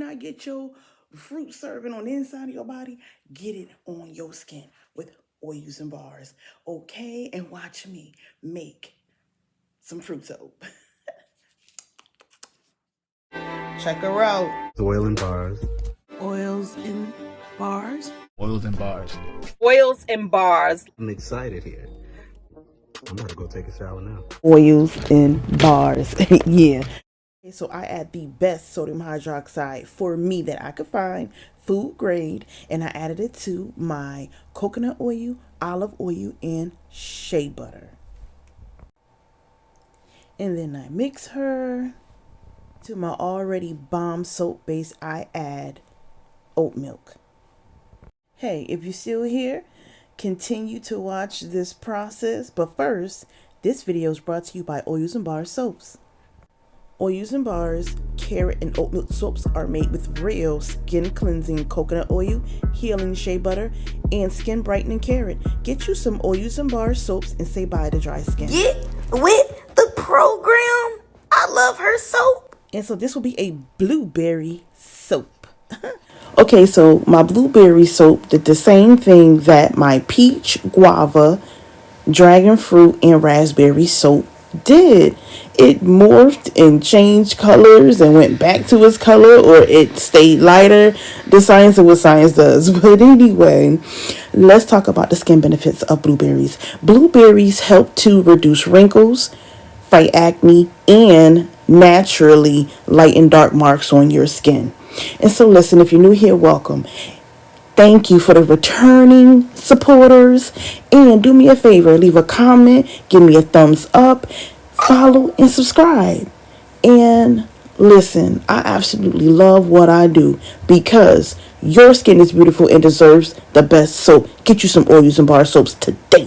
not get your fruit serving on the inside of your body, get it on your skin with oils and bars. Okay? And watch me make some fruit soap. Check her out. Oil and bars. Oils and bars. Oils and bars. Oils and bars. I'm excited here. I'm about to go take a shower now. Oils and bars. Yeah. So I add the best sodium hydroxide for me that I could find, food grade, and I added it to my coconut oil, olive oil, and shea butter. And then I mix her. To my already bomb soap base, I add oat milk. Hey, if you're still here, continue to watch this process. But first, this video is brought to you by Oils and Bars soaps. Oils and Bars carrot and oat milk soaps are made with real skin cleansing coconut oil, healing shea butter, and skin brightening carrot. Get you some Oils and Bars soaps and say bye to dry skin. Get with the program. I love her soap. And so this will be a blueberry soap. Okay, so my blueberry soap did the same thing that my peach, guava, dragon fruit, and raspberry soap did. It morphed and changed colors and went back to its color, or it stayed lighter. The science of what science does. But anyway, let's talk about the skin benefits of blueberries. Blueberries help to reduce wrinkles, fight acne, and naturally lighten dark marks on your skin. And so listen, if you're new here, welcome. Thank you for the returning supporters. And do me a favor, leave a comment, give me a thumbs up, follow, and subscribe. And listen, I absolutely love what I do because your skin is beautiful and deserves the best soap. Get you some Oils and Bar soaps today.